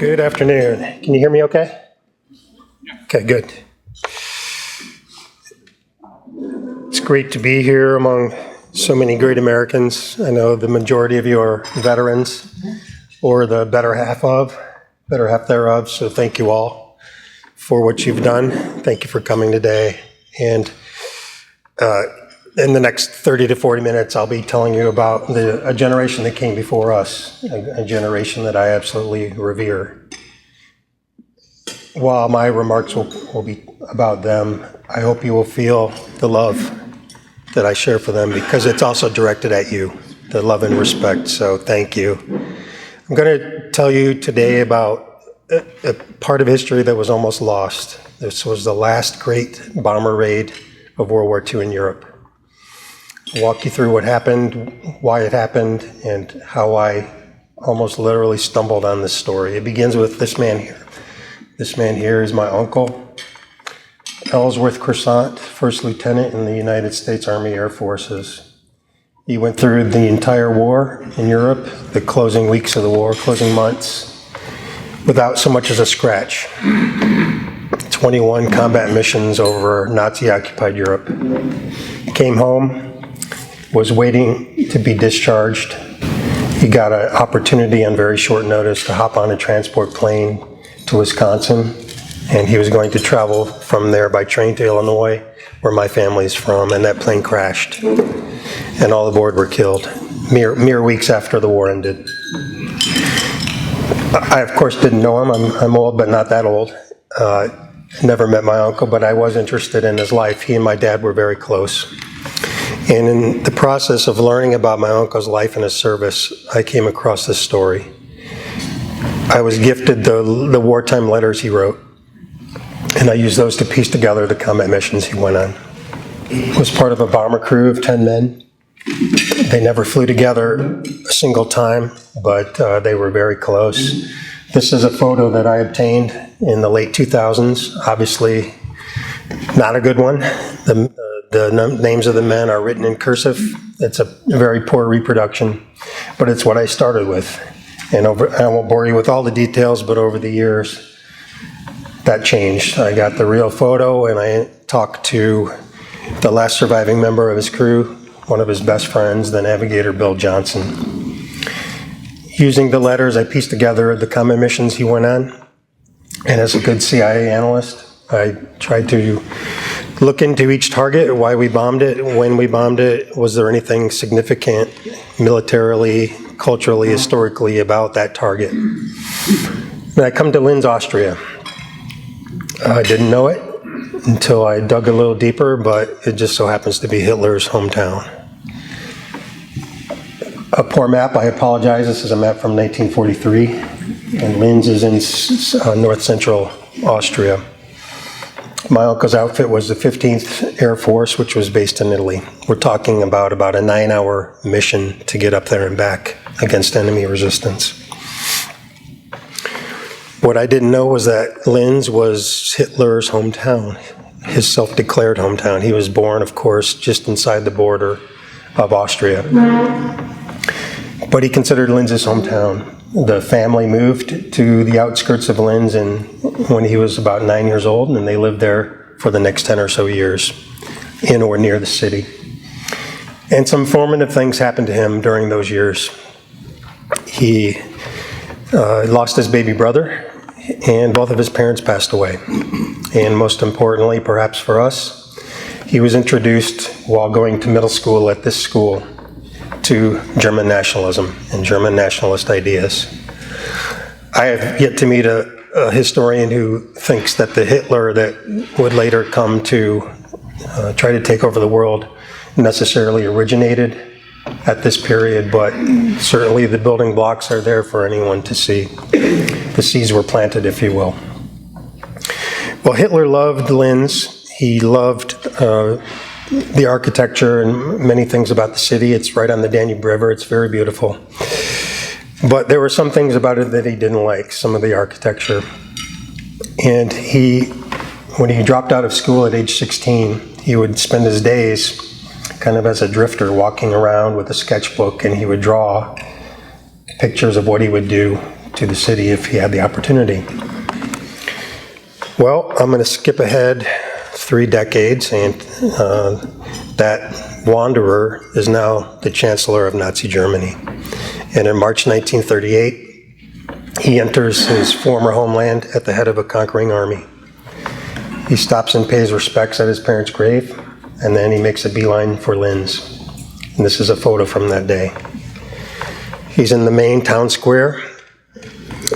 Good afternoon. Can you hear me okay? Okay, good. It's great to be here among so many great Americans. I know the majority of you are veterans, or the better half thereof, so thank you all for what you've done. Thank you for coming today. And in the next 30 to 40 minutes, I'll be telling you about a generation that came before us, a generation that I absolutely revere. While my remarks will be about them, I hope you will feel the love that I share for them, because it's also directed at you, the love and respect, so thank you. I'm going to tell you today about a part of history that was almost lost. This was the last great bomber raid of World War II in Europe. I'll walk you through what happened, why it happened, and how I almost literally stumbled on this story. It begins with this man here. This man here is my uncle, Ellsworth Croissant, first lieutenant in the United States Army Air Forces. He went through the entire war in Europe, the closing weeks of the war, closing months, without so much as a scratch. 21 combat missions over Nazi-occupied Europe. He came home, was waiting to be discharged. He got an opportunity on very short notice to hop on a transport plane to Wisconsin, and he was going to travel from there by train to Illinois, where my family's from, and that plane crashed, and all aboard were killed, mere weeks after the war ended. I, of course, didn't know him. I'm old, but not that old. Never met my uncle, but I was interested in his life. He and my dad were very close. And in the process of learning about my uncle's life and his service, I came across this story. I was gifted the wartime letters he wrote, and I used those to piece together the combat missions he went on. He was part of a bomber crew of 10 men. They never flew together a single time, but they were very close. This is a photo that I obtained in the late 2000s. Obviously, not a good one. The names of the men are written in cursive. It's a very poor reproduction, but it's what I started with. And I won't bore you with all the details, but over the years, that changed. I got the real photo, and I talked to the last surviving member of his crew, one of his best friends, the navigator Bill Johnson. Using the letters, I pieced together the combat missions he went on. And as a good CIA analyst, I tried to look into each target, why we bombed it, when we bombed it, was there anything significant militarily, culturally, historically about that target. And I come to Linz, Austria. I didn't know it until I dug a little deeper, but it just so happens to be Hitler's hometown. A poor map, I apologize. This is a map from 1943, and Linz is in north central Austria. My uncle's outfit was the 15th Air Force, which was based in Italy. We're talking about a 9-hour mission to get up there and back against enemy resistance. What I didn't know was that Linz was Hitler's hometown, his self-declared hometown. He was born, of course, just inside the border of Austria. But he considered Linz his hometown. The family moved to the outskirts of Linz when he was about 9 years old, and they lived there for the next 10 or so years, in or near the city. And some formative things happened to him during those years. He lost his baby brother, and both of his parents passed away. And most importantly, perhaps for us, he was introduced while going to middle school at this school to German nationalism and German nationalist ideas. I have yet to meet a historian who thinks that the Hitler that would later come to try to take over the world necessarily originated at this period, but certainly the building blocks are there for anyone to see. The seeds were planted, if you will. Well, Hitler loved Linz. He loved the architecture and many things about the city. It's right on the Danube River. It's very beautiful. But there were some things about it that he didn't like, some of the architecture. And when he dropped out of school at age 16, he would spend his days kind of as a drifter walking around with a sketchbook, and he would draw pictures of what he would do to the city if he had the opportunity. Well, I'm going to skip ahead 3 decades, and that wanderer is now the Chancellor of Nazi Germany. And in March 1938, he enters his former homeland at the head of a conquering army. He stops and pays respects at his parents' grave, and then he makes a beeline for Linz. And this is a photo from that day. He's in the main town square.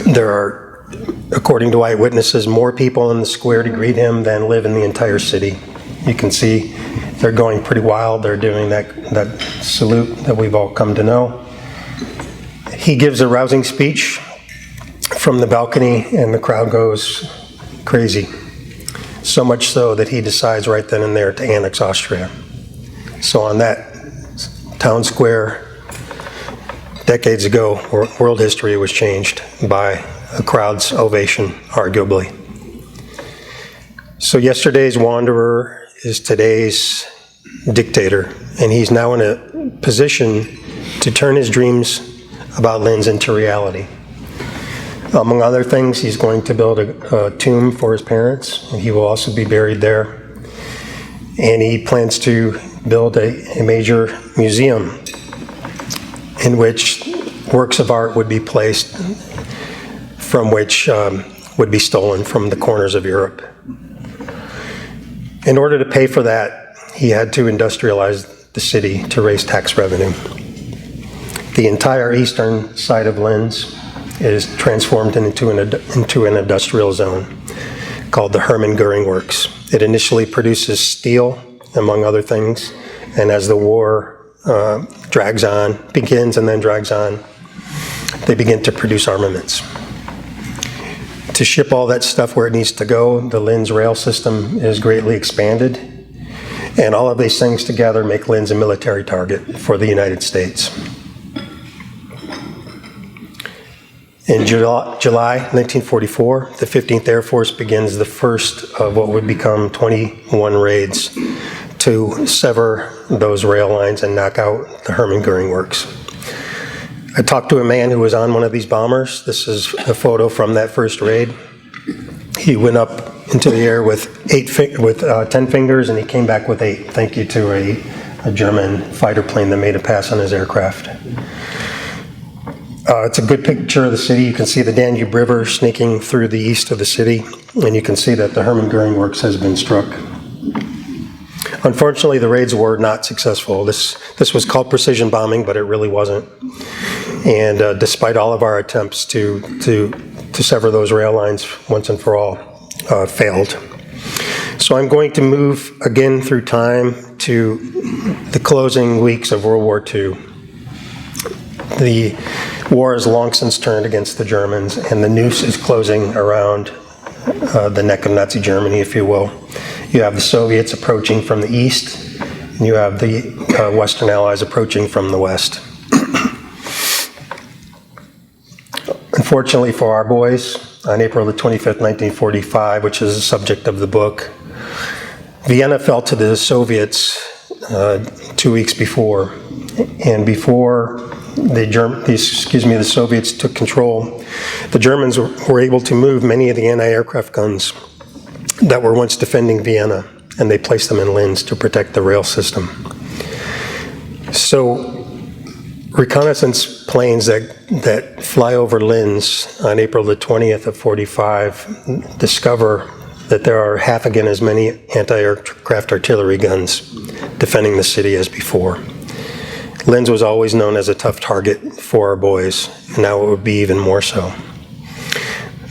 There are, according to eyewitnesses, more people in the square to greet him than live in the entire city. You can see they're going pretty wild. They're doing that salute that we've all come to know. He gives a rousing speech from the balcony, and the crowd goes crazy. So much so that he decides right then and there to annex Austria. So on that town square, decades ago, world history was changed by a crowd's ovation, arguably. So yesterday's wanderer is today's dictator, and he's now in a position to turn his dreams about Linz into reality. Among other things, he's going to build a tomb for his parents, and he will also be buried there. And he plans to build a major museum in which works of art would be placed from which would be stolen from the corners of Europe. In order to pay for that, he had to industrialize the city to raise tax revenue. The entire eastern side of Linz is transformed into an industrial zone called the Hermann Göring Works. It initially produces steel, among other things, and as the war begins and then drags on, they begin to produce armaments. To ship all that stuff where it needs to go, the Linz rail system is greatly expanded, and all of these things together make Linz a military target for the United States. In July 1944, the 15th Air Force begins the first of what would become 21 raids to sever those rail lines and knock out the Hermann Göring Works. I talked to a man who was on one of these bombers. This is a photo from that first raid. He went up into the air with 10 fingers, and he came back with 8, thank you to a German fighter plane that made a pass on his aircraft. It's a good picture of the city. You can see the Danube River sneaking through the east of the city, and you can see that the Hermann Göring Works has been struck. Unfortunately, the raids were not successful. This was called precision bombing, but it really wasn't. And despite all of our attempts to sever those rail lines once and for all, failed. So I'm going to move again through time to the closing weeks of World War II. The war has long since turned against the Germans, and the noose is closing around the neck of Nazi Germany, if you will. You have the Soviets approaching from the east, and you have the Western Allies approaching from the west. Unfortunately for our boys, on April the 25th, 1945, which is the subject of the book, Vienna fell to the Soviets 2 weeks before, and before the Soviets took control, the Germans were able to move many of the anti-aircraft guns that were once defending Vienna, and they placed them in Linz to protect the rail system. So reconnaissance planes that fly over Linz on April the 20th of 45 discover that there are half again as many anti-aircraft artillery guns defending the city as before. Linz was always known as a tough target for our boys, and now it would be even more so.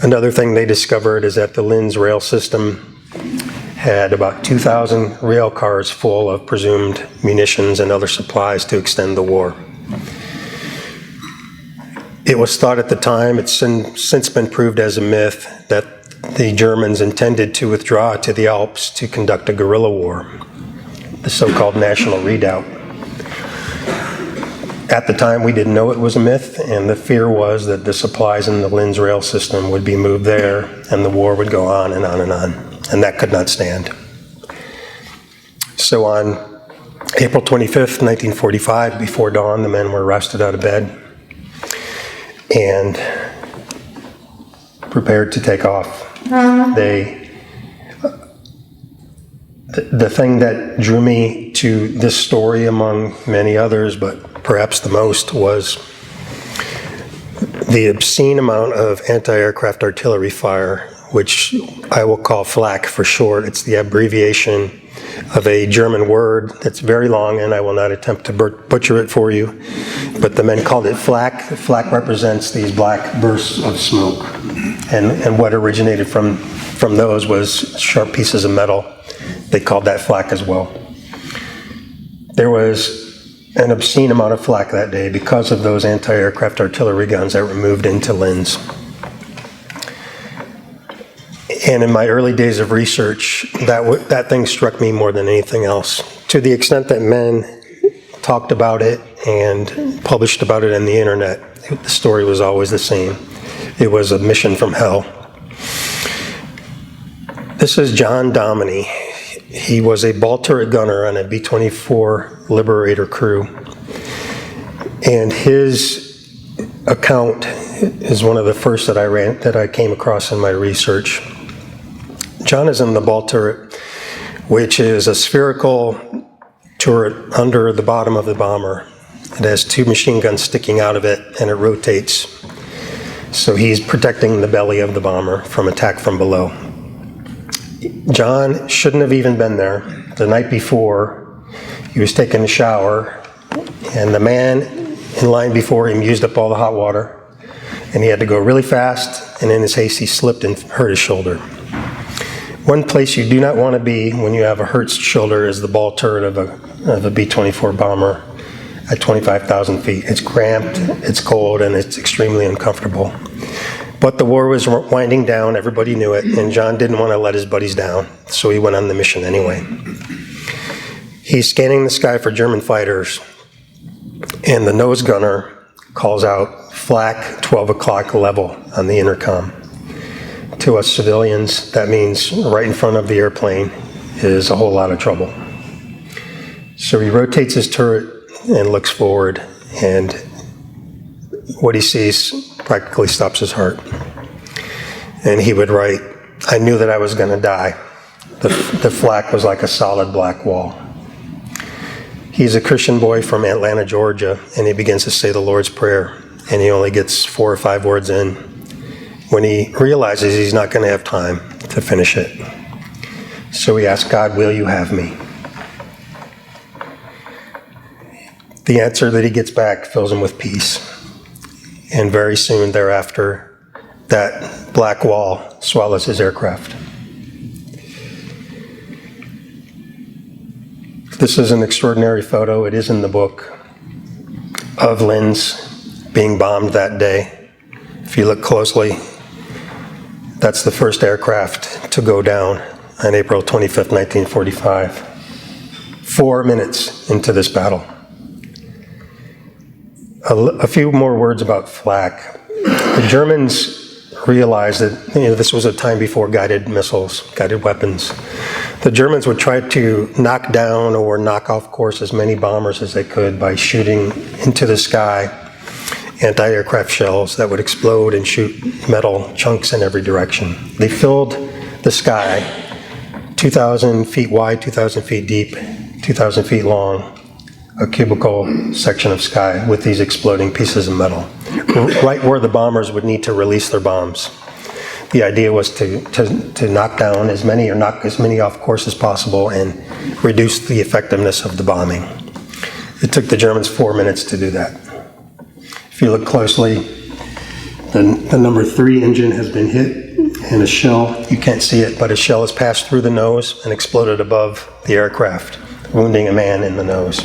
Another thing they discovered is that the Linz rail system had about 2,000 rail cars full of presumed munitions and other supplies to extend the war. It was thought at the time, it's since been proved as a myth, that the Germans intended to withdraw to the Alps to conduct a guerrilla war, the so-called National Redoubt. At the time, we didn't know it was a myth, and the fear was that the supplies in the Linz rail system would be moved there, and the war would go on and on and on, and that could not stand. So on April 25th, 1945, before dawn, the men were arrested out of bed, and prepared to take off. The thing that drew me to this story, among many others, but perhaps the most, was the obscene amount of anti-aircraft artillery fire, which I will call flak for short. It's the abbreviation of a German word that's very long, and I will not attempt to butcher it for you. But the men called it flak. Flak represents these black bursts of smoke. And what originated from those was sharp pieces of metal. They called that flak as well. There was an obscene amount of flak that day because of those anti-aircraft artillery guns that were moved into Linz. And in my early days of research, that thing struck me more than anything else. To the extent that men talked about it and published about it on the internet, the story was always the same. It was a mission from hell. This is John Dominy. He was a ball turret gunner on a B-24 Liberator crew. And his account is one of the first that I came across in my research. John is in the ball turret, which is a spherical turret under the bottom of the bomber. It has two machine guns sticking out of it, and it rotates. So he's protecting the belly of the bomber from attack from below. John shouldn't have even been there. The night before, he was taking a shower, and the man in line before him used up all the hot water, and he had to go really fast, and in his haste, he slipped and hurt his shoulder. One place you do not want to be when you have a hurt shoulder is the ball turret of a B-24 bomber at 25,000 feet. It's cramped, it's cold, and it's extremely uncomfortable. But the war was winding down, everybody knew it, and John didn't want to let his buddies down, so he went on the mission anyway. He's scanning the sky for German fighters, and the nose gunner calls out flak 12 o'clock level on the intercom. To us civilians, that means right in front of the airplane is a whole lot of trouble. So he rotates his turret and looks forward, and what he sees practically stops his heart. And he would write, "I knew that I was going to die." The flak was like a solid black wall. He's a Christian boy from Atlanta, Georgia, and he begins to say the Lord's Prayer, and he only gets 4 or 5 words in when he realizes he's not going to have time to finish it. So he asks God, "Will you have me?" The answer that he gets back fills him with peace. And very soon thereafter, that black wall swallows his aircraft. This is an extraordinary photo. It is in the book of Linz being bombed that day. If you look closely, that's the first aircraft to go down on April 25th, 1945. 4 minutes into this battle. A few more words about flak. The Germans realized that this was a time before guided missiles, guided weapons. The Germans would try to knock down or knock off course as many bombers as they could by shooting into the sky anti-aircraft shells that would explode and shoot metal chunks in every direction. They filled the sky 2,000 feet wide, 2,000 feet deep, 2,000 feet long, a cubical section of sky with these exploding pieces of metal, right where the bombers would need to release their bombs. The idea was to knock down as many or knock as many off course as possible and reduce the effectiveness of the bombing. It took the Germans 4 minutes to do that. If you look closely, the number 3 engine has been hit, and a shell, you can't see it, but a shell has passed through the nose and exploded above the aircraft, wounding a man in the nose.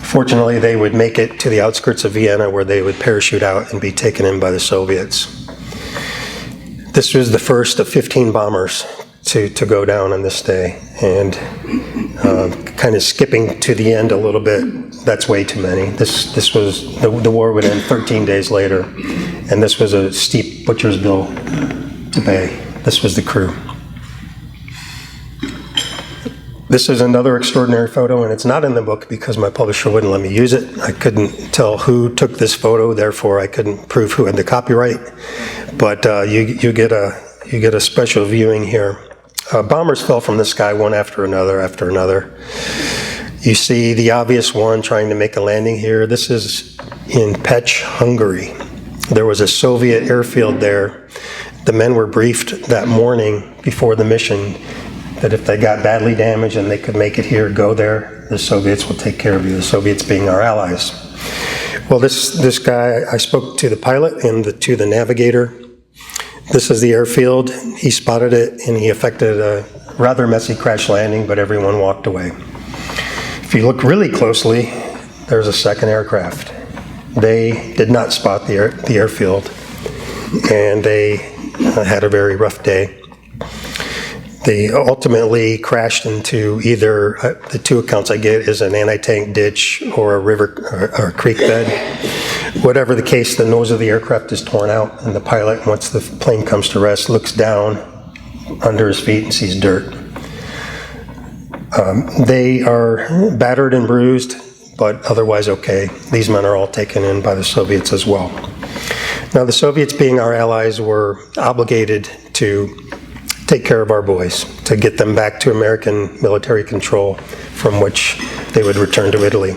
Fortunately, they would make it to the outskirts of Vienna where they would parachute out and be taken in by the Soviets. This was the first of 15 bombers to go down on this day, and kind of skipping to the end a little bit, that's way too many. This was, the war would end 13 days later, and this was a steep butcher's bill to pay. This was the crew. This is another extraordinary photo, and it's not in the book because my publisher wouldn't let me use it. I couldn't tell who took this photo, therefore I couldn't prove who had the copyright. But you get a special viewing here. Bombers fell from the sky one after another. You see the obvious one trying to make a landing here. This is in Pécs, Hungary. There was a Soviet airfield there. The men were briefed that morning before the mission that if they got badly damaged and they could make it here, go there, the Soviets will take care of you, the Soviets being our allies. Well, this guy, I spoke to the pilot and to the navigator. This is the airfield. He spotted it and he effected a rather messy crash landing, but everyone walked away. If you look really closely, there's a second aircraft. They did not spot the airfield, and they had a very rough day. They ultimately crashed into either, the two accounts I get is an anti-tank ditch or a river or a creek bed. Whatever the case, the nose of the aircraft is torn out, and the pilot, once the plane comes to rest, looks down under his feet and sees dirt. They are battered and bruised, but otherwise okay. These men are all taken in by the Soviets as well. Now, the Soviets, being our allies, were obligated to take care of our boys, to get them back to American military control, from which they would return to Italy.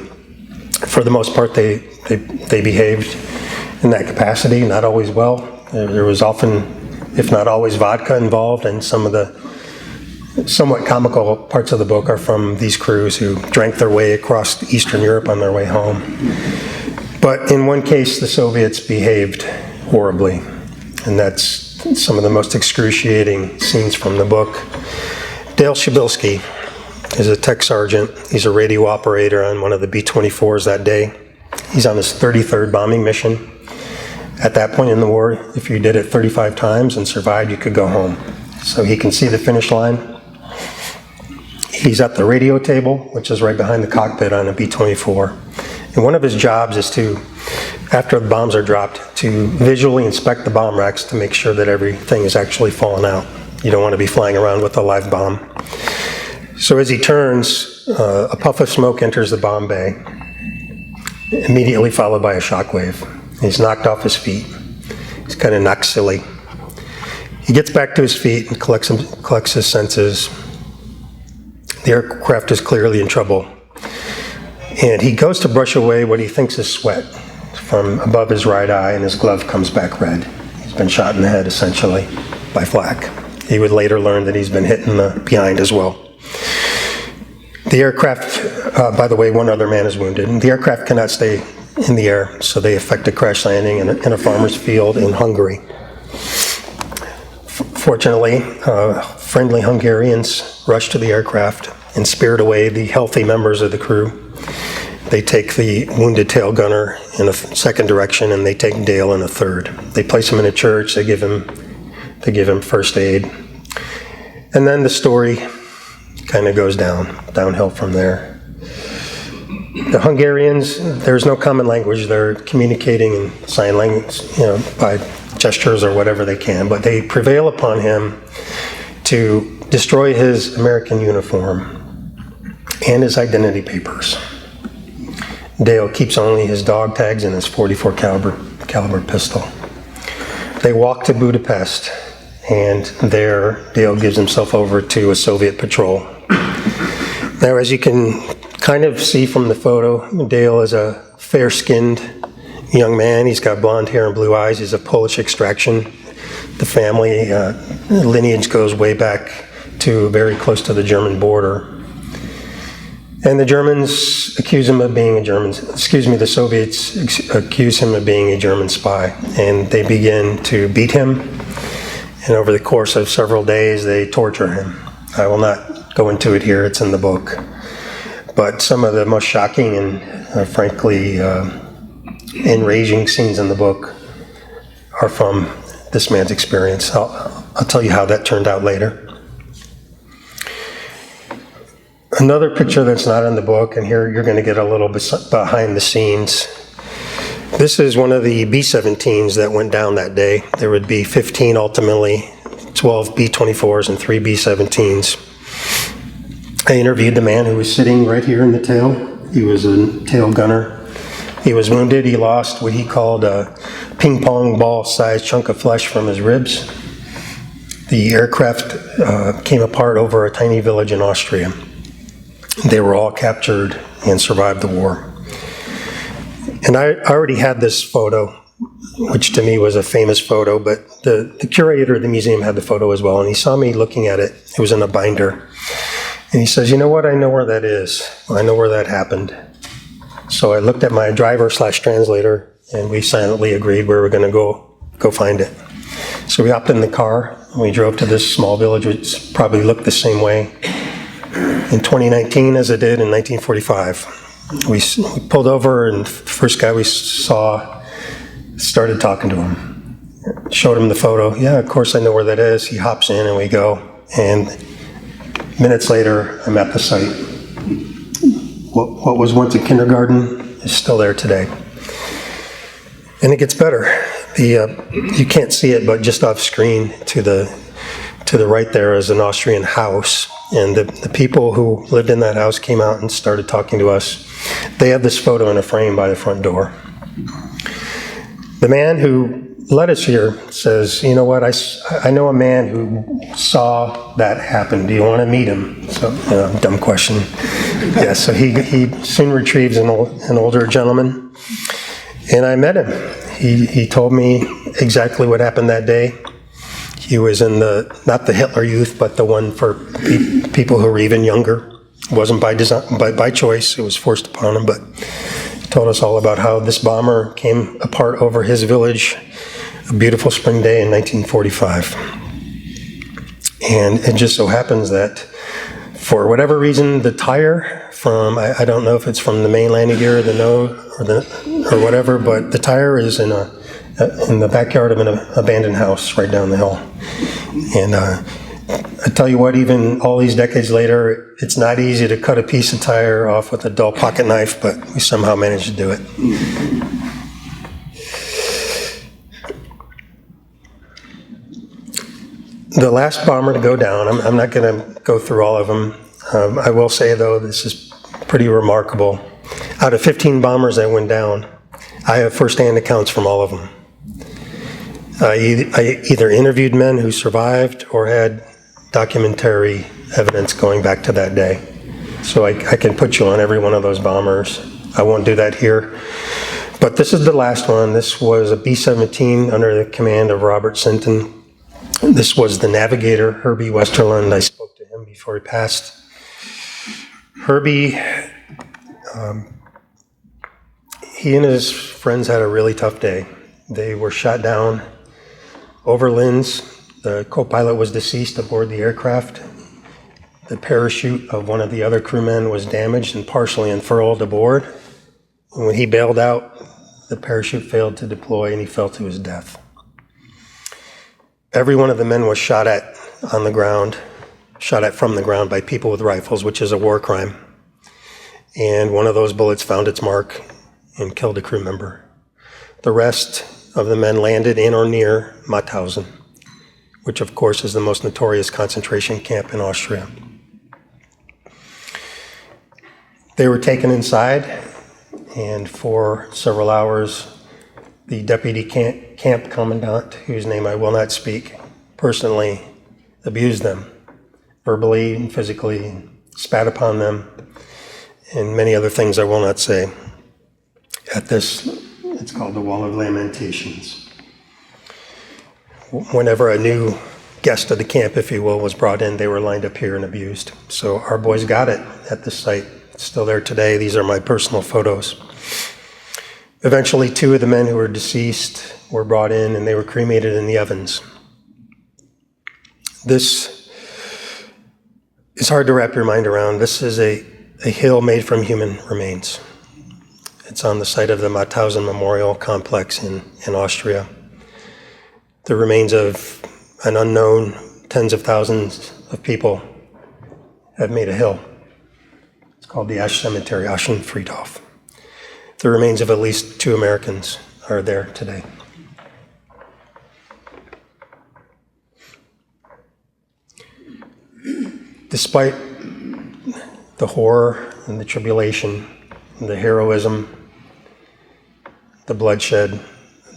For the most part, they behaved in that capacity, not always well. There was often, if not always, vodka involved, and some of the somewhat comical parts of the book are from these crews who drank their way across Eastern Europe on their way home. But in one case, the Soviets behaved horribly, and that's some of the most excruciating scenes from the book. Dale Shabilsky is a tech sergeant. He's a radio operator on one of the B-24s that day. He's on his 33rd bombing mission. At that point in the war, if you did it 35 times and survived, you could go home. So he can see the finish line. He's at the radio table, which is right behind the cockpit on a B-24. And one of his jobs is to, after the bombs are dropped, to visually inspect the bomb racks to make sure that everything is actually fallen out. You don't want to be flying around with a live bomb. So as he turns, a puff of smoke enters the bomb bay, immediately followed by a shockwave. He's knocked off his feet. He's kind of knocked silly. He gets back to his feet and collects his senses. The aircraft is clearly in trouble. And he goes to brush away what he thinks is sweat from above his right eye, and his glove comes back red. He's been shot in the head, essentially, by flak. He would later learn that he's been hit in the behind as well. The aircraft, by the way, one other man is wounded. And the aircraft cannot stay in the air, so they effect a crash landing in a farmer's field in Hungary. Fortunately, friendly Hungarians rush to the aircraft and spirit away the healthy members of the crew. They take the wounded tail gunner in a second direction, and they take Dale in a third. They place him in a church. They give him first aid, and then the story kind of goes downhill from there. The Hungarians, there's no common language. They're communicating in sign language, by gestures or whatever they can. But they prevail upon him to destroy his American uniform and his identity papers. Dale keeps only his dog tags and his .44 caliber pistol. They walk to Budapest, and there Dale gives himself over to a Soviet patrol. Now, as you can kind of see from the photo, Dale is a fair-skinned young man. He's got blonde hair and blue eyes. He's of Polish extraction. The family lineage goes way back to very close to the German border. And the Germans accuse him of being the Soviets accuse him of being a German spy. And they begin to beat him. And over the course of several days, they torture him. I will not go into it here, it's in the book. But some of the most shocking and frankly enraging scenes in the book are from this man's experience. I'll tell you how that turned out later. Another picture that's not in the book, and here you're going to get a little bit behind the scenes. This is one of the B-17s that went down that day. There would be 15 ultimately, 12 B-24s and 3 B-17s. I interviewed the man who was sitting right here in the tail. He was a tail gunner. He was wounded. He lost what he called a ping pong ball sized chunk of flesh from his ribs. The aircraft came apart over a tiny village in Austria. They were all captured and survived the war. And I already had this photo, which to me was a famous photo, but the curator of the museum had the photo as well, and he saw me looking at it. It was in a binder. And he says, "You know what? I know where that is. I know where that happened." So I looked at my driver/translator, and we silently agreed we were going to go find it. So we hopped in the car, and we drove to this small village, which probably looked the same way in 2019 as it did in 1945. We pulled over, and the first guy we saw started talking to him. Showed him the photo. "Yeah, of course I know where that is." He hops in, and we go. And minutes later, I'm at the site. What was once a kindergarten is still there today. And it gets better. You can't see it, but just off screen to the right there is an Austrian house. And the people who lived in that house came out and started talking to us. They have this photo in a frame by the front door. The man who led us here says, "You know what, I know a man who saw that happen. Do you want to meet him?" So, dumb question. Yeah, so he soon retrieves an older gentleman, and I met him. He told me exactly what happened that day. He was in not the Hitler Youth, but the one for people who were even younger. It wasn't by design, by choice. It was forced upon him, but he told us all about how this bomber came apart over his village a beautiful spring day in 1945. And it just so happens that for whatever reason, the tire from, I don't know if it's from the main landing gear or the nose or whatever, but the tire is in the backyard of an abandoned house right down the hill. And I tell you what, even all these decades later, it's not easy to cut a piece of tire off with a dull pocket knife, but we somehow managed to do it. The last bomber to go down, I'm not going to go through all of them. I will say, though, this is pretty remarkable. Out of 15 bombers that went down, I have firsthand accounts from all of them. I either interviewed men who survived or had documentary evidence going back to that day. So I can put you on every one of those bombers. I won't do that here. But this is the last one. This was a B-17 under the command of Robert Sinton. This was the navigator, Herbie Westerlund. I spoke to him before he passed. Herbie, he and his friends had a really tough day. They were shot down over Linz. The co-pilot was deceased aboard the aircraft. The parachute of one of the other crewmen was damaged and partially unfurled aboard. And when he bailed out, the parachute failed to deploy and he fell to his death. Every one of the men was shot at on the ground, shot at from the ground by people with rifles, which is a war crime. And one of those bullets found its mark and killed a crew member. The rest of the men landed in or near Mauthausen, which of course is the most notorious concentration camp in Austria. They were taken inside, and for several hours, the deputy camp commandant, whose name I will not speak, personally abused them, verbally and physically, spat upon them, and many other things I will not say. At this, it's called the Wall of Lamentations. Whenever a new guest of the camp, if you will, was brought in, they were lined up here and abused. So our boys got it at the site. It's still there today. These are my personal photos. Eventually, 2 of the men who were deceased were brought in and they were cremated in the ovens. This is hard to wrap your mind around. This is a hill made from human remains. It's on the site of the Mauthausen Memorial Complex in Austria. The remains of an unknown tens of thousands of people have made a hill. It's called the Ash Cemetery, Aschenfriedhof. The remains of at least 2 Americans are there today. Despite the horror and the tribulation, the heroism, the bloodshed,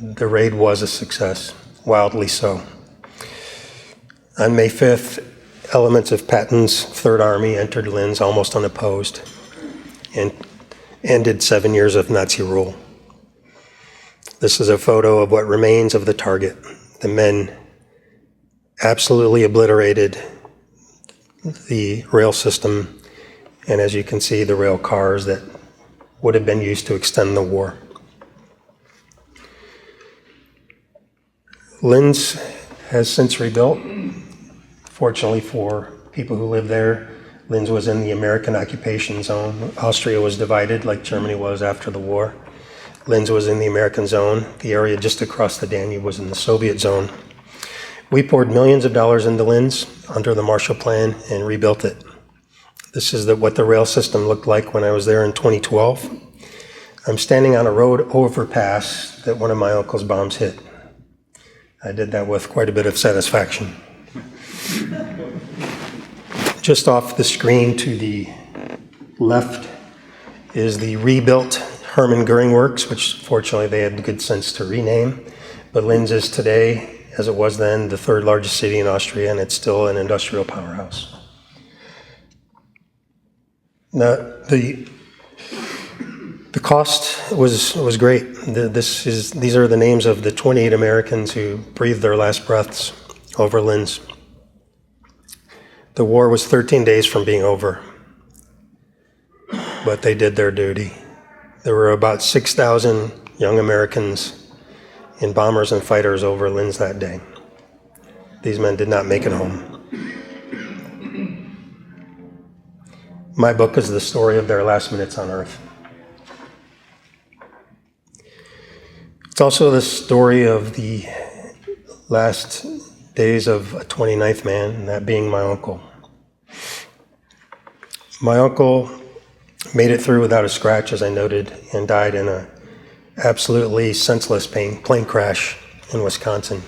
the raid was a success, wildly so. On May 5th, elements of Patton's Third Army entered Linz almost unopposed and ended 7 years of Nazi rule. This is a photo of what remains of the target. The men absolutely obliterated the rail system, and as you can see, the rail cars that would have been used to extend the war. Linz has since rebuilt. Fortunately for people who live there, Linz was in the American occupation zone. Austria was divided like Germany was after the war. Linz was in the American zone. The area just across the Danube was in the Soviet zone. We poured millions of dollars into Linz under the Marshall Plan and rebuilt it. This is what the rail system looked like when I was there in 2012. I'm standing on a road overpass that one of my uncle's bombs hit. I did that with quite a bit of satisfaction. Just off the screen to the left is the rebuilt Hermann Göring Works, which fortunately they had the good sense to rename. But Linz is today, as it was then, the third largest city in Austria, and it's still an industrial powerhouse. Now, the cost was great. These are the names of the 28 Americans who breathed their last breaths over Linz. The war was 13 days from being over, but they did their duty. There were about 6,000 young Americans in bombers and fighters over Linz that day. These men did not make it home. My book is the story of their last minutes on Earth. It's also the story of the last days of a 29th man, and that being my uncle. My uncle made it through without a scratch, as I noted, and died in an absolutely senseless plane crash in Wisconsin.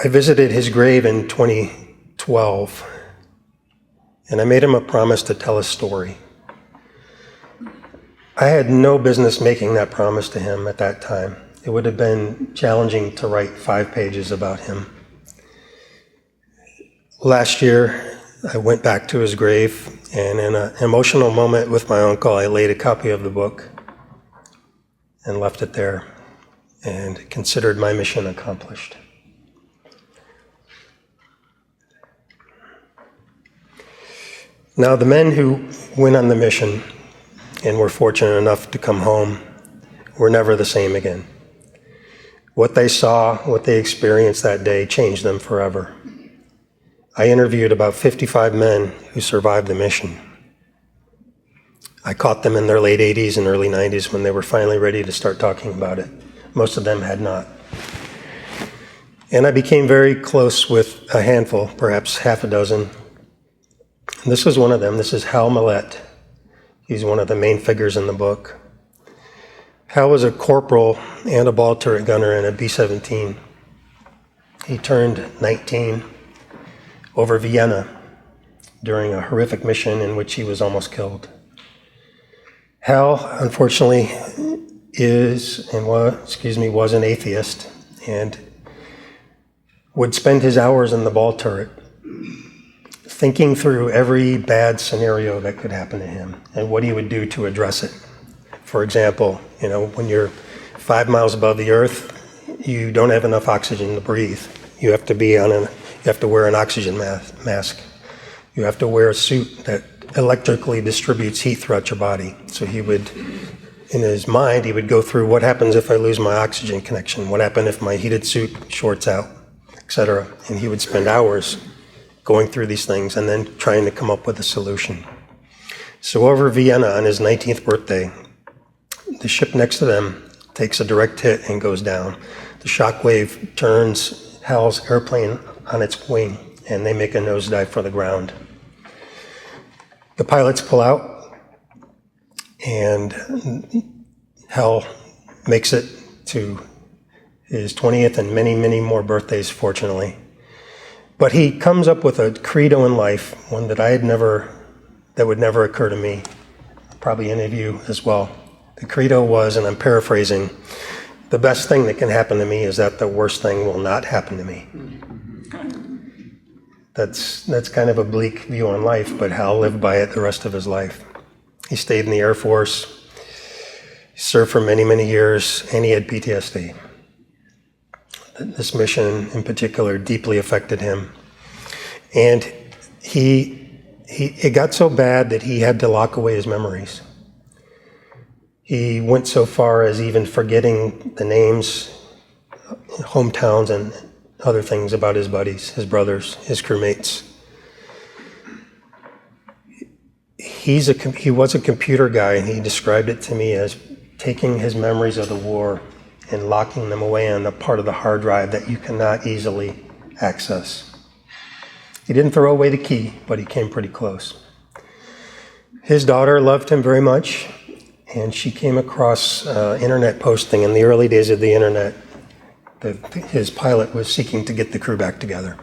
I visited his grave in 2012, and I made him a promise to tell his story. I had no business making that promise to him at that time. It would have been challenging to write 5 pages about him. Last year, I went back to his grave, and in an emotional moment with my uncle, I laid a copy of the book and left it there and considered my mission accomplished. Now, the men who went on the mission and were fortunate enough to come home were never the same again. What they saw, what they experienced that day changed them forever. I interviewed about 55 men who survived the mission. I caught them in their late 80s and early 90s when they were finally ready to start talking about it. Most of them had not. And I became very close with a handful, perhaps half a dozen. And this was one of them. This is Hal Millett. He's one of the main figures in the book. Hal was a corporal and a ball turret gunner in a B-17. He turned 19 over Vienna during a horrific mission in which he was almost killed. Hal, unfortunately, was an atheist and would spend his hours in the ball turret thinking through every bad scenario that could happen to him and what he would do to address it. For example, when you're 5 miles above the earth, you don't have enough oxygen to breathe. You have to wear an oxygen mask. You have to wear a suit that electrically distributes heat throughout your body. So he would, in his mind, he would go through what happens if I lose my oxygen connection, what happens if my heated suit shorts out, etc. And he would spend hours going through these things and then trying to come up with a solution. So over Vienna on his 19th birthday, the ship next to them takes a direct hit and goes down. The shockwave turns Hal's airplane on its wing, and they make a nosedive for the ground. The pilots pull out, and Hal makes it to his 20th and many, many more birthdays, fortunately. But he comes up with a credo in life, one that that would never occur to me, probably any of you as well. The credo was, and I'm paraphrasing, the best thing that can happen to me is that the worst thing will not happen to me. That's kind of a bleak view on life, but Hal lived by it the rest of his life. He stayed in the Air Force, he served for many, many years, and he had PTSD. This mission in particular deeply affected him. And it got so bad that he had to lock away his memories. He went so far as even forgetting the names, hometowns, and other things about his buddies, his brothers, his crewmates. He was a computer guy, and he described it to me as taking his memories of the war and locking them away on a part of the hard drive that you cannot easily access. He didn't throw away the key, but he came pretty close. His daughter loved him very much, and she came across internet posting in the early days of the internet that his pilot was seeking to get the crew back together.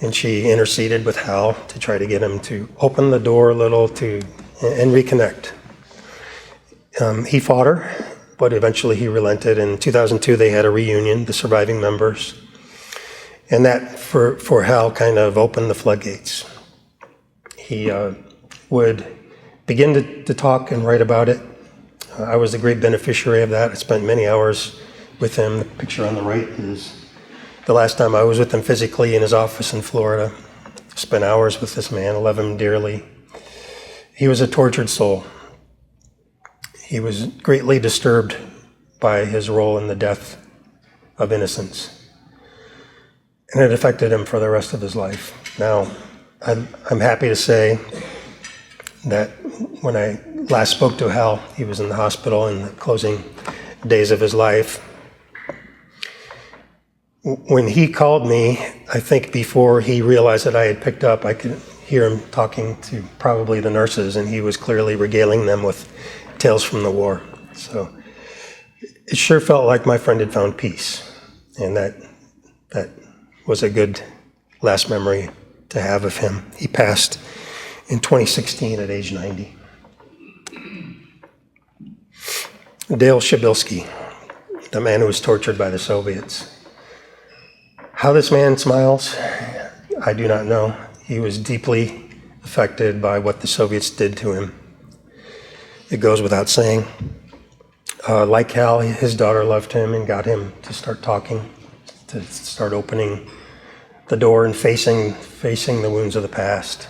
And she interceded with Hal to try to get him to open the door a little and reconnect. He fought her, but eventually he relented. In 2002, they had a reunion, the surviving members. And that, for Hal, kind of opened the floodgates. He would begin to talk and write about it. I was the great beneficiary of that. I spent many hours with him. The picture on the right is the last time I was with him physically in his office in Florida. Spent hours with this man, love him dearly. He was a tortured soul. He was greatly disturbed by his role in the death of innocents. And it affected him for the rest of his life. Now, I'm happy to say that when I last spoke to Hal, he was in the hospital in the closing days of his life. When he called me, I think before he realized that I had picked up, I could hear him talking to probably the nurses, and he was clearly regaling them with tales from the war. So it sure felt like my friend had found peace, and that was a good last memory to have of him. He passed in 2016 at age 90. Dale Shabilsky, the man who was tortured by the Soviets. How this man smiles, I do not know. He was deeply affected by what the Soviets did to him. It goes without saying. Like Hal, his daughter loved him and got him to start talking, to start opening the door and facing the wounds of the past.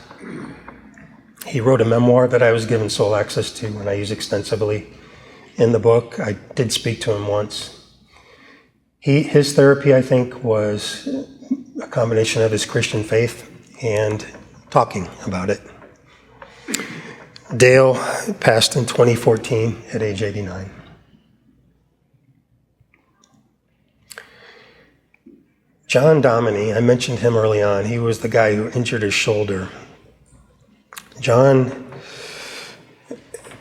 He wrote a memoir that I was given sole access to and I use extensively in the book. I did speak to him once. His therapy, I think, was a combination of his Christian faith and talking about it. Dale passed in 2014 at age 89. John Dominy, I mentioned him early on. He was the guy who injured his shoulder. John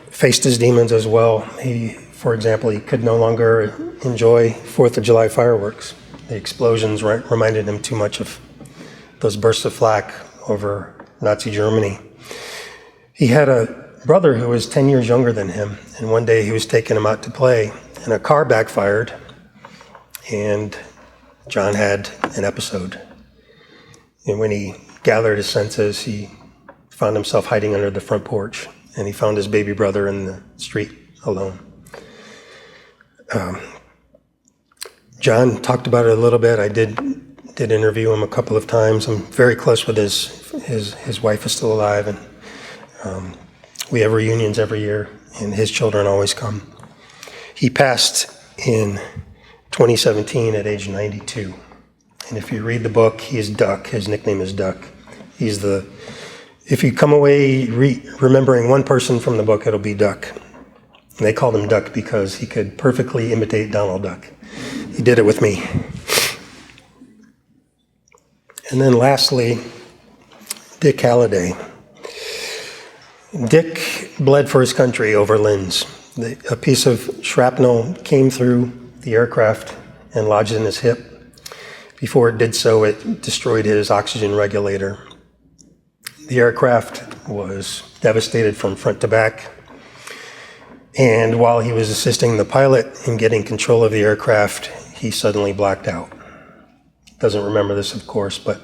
faced his demons as well. For example, he could no longer enjoy 4th of July fireworks. The explosions reminded him too much of those bursts of flak over Nazi Germany. He had a brother who was 10 years younger than him, and one day he was taking him out to play, and a car backfired, and John had an episode. And when he gathered his senses, he found himself hiding under the front porch, and he found his baby brother in the street alone. John talked about it a little bit. I did interview him a couple of times. I'm very close with his wife is still alive, and we have reunions every year, and his children always come. He passed in 2017 at age 92. And if you read the book, he's Duck. His nickname is Duck. If you come away remembering one person from the book, it'll be Duck. And they called him Duck because he could perfectly imitate Donald Duck. He did it with me. And then lastly, Dick Halliday. Dick bled for his country over Linz. A piece of shrapnel came through the aircraft and lodged in his hip. Before it did so, it destroyed his oxygen regulator. The aircraft was devastated from front to back. And while he was assisting the pilot in getting control of the aircraft, he suddenly blacked out. Doesn't remember this, of course, but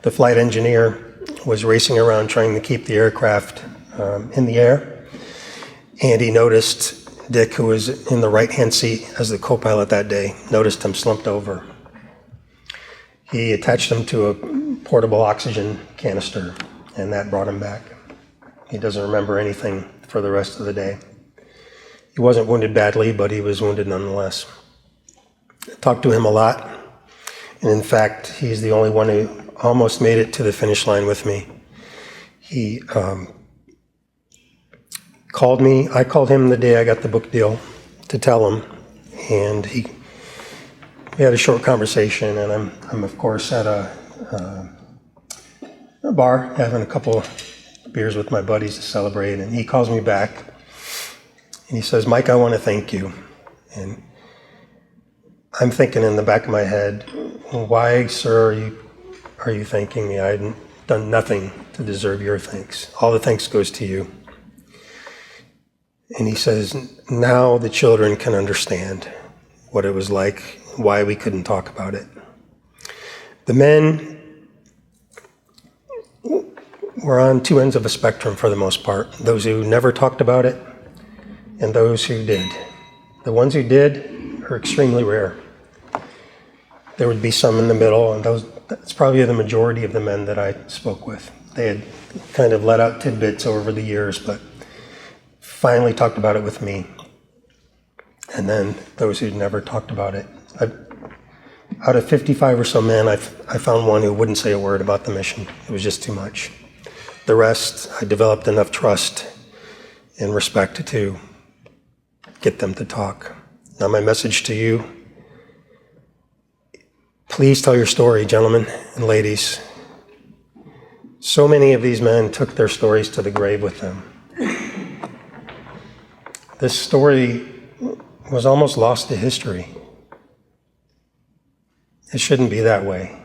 the flight engineer was racing around trying to keep the aircraft in the air. And he noticed Dick, who was in the right-hand seat as the co-pilot that day, noticed him slumped over. He attached him to a portable oxygen canister, and that brought him back. He doesn't remember anything for the rest of the day. He wasn't wounded badly, but he was wounded nonetheless. I talked to him a lot, and in fact, he's the only one who almost made it to the finish line with me. He called me. I called him the day I got the book deal to tell him, and we had a short conversation, and I'm of course at a bar having a couple beers with my buddies to celebrate, and he calls me back. And he says, "Mike, I want to thank you." And I'm thinking in the back of my head, why, sir, are you thanking me? I hadn't done nothing to deserve your thanks. All the thanks goes to you. And he says, now the children can understand what it was like, why we couldn't talk about it. The men were on two ends of a spectrum for the most part. Those who never talked about it, and those who did. The ones who did are extremely rare. There would be some in the middle, and that's probably the majority of the men that I spoke with. They had kind of let out tidbits over the years, but finally talked about it with me. And then those who'd never talked about it. Out of 55 or so men, I found one who wouldn't say a word about the mission. It was just too much. The rest, I developed enough trust and respect to get them to talk. Now my message to you, please tell your story, gentlemen and ladies. So many of these men took their stories to the grave with them. This story was almost lost to history. It shouldn't be that way.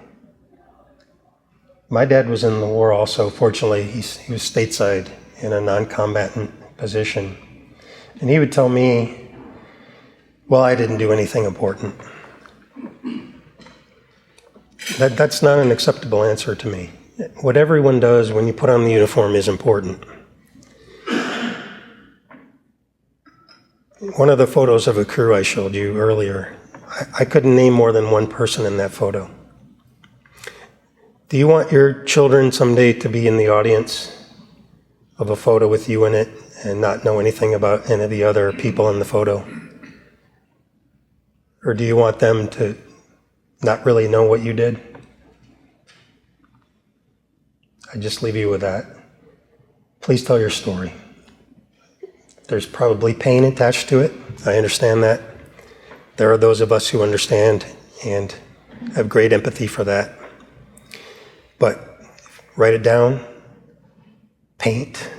My dad was in the war also. Fortunately, he was stateside in a non-combatant position. And he would tell me, well, I didn't do anything important. That's not an acceptable answer to me. What everyone does when you put on the uniform is important. One of the photos of a crew I showed you earlier, I couldn't name more than one person in that photo. Do you want your children someday to be in the audience of a photo with you in it and not know anything about any of the other people in the photo? Or do you want them to not really know what you did? I just leave you with that. Please tell your story. There's probably pain attached to it. I understand that. There are those of us who understand and have great empathy for that. But write it down, paint,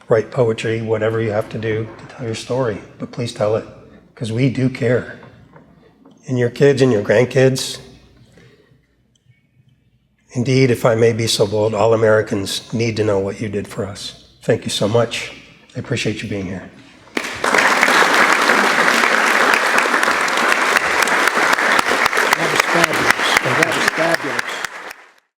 write poetry, whatever you have to do to tell your story. But please tell it, because we do care. And your kids and your grandkids, indeed, if I may be so bold, all Americans need to know what you did for us. Thank you so much. I appreciate you being here. That was fabulous. That was fabulous.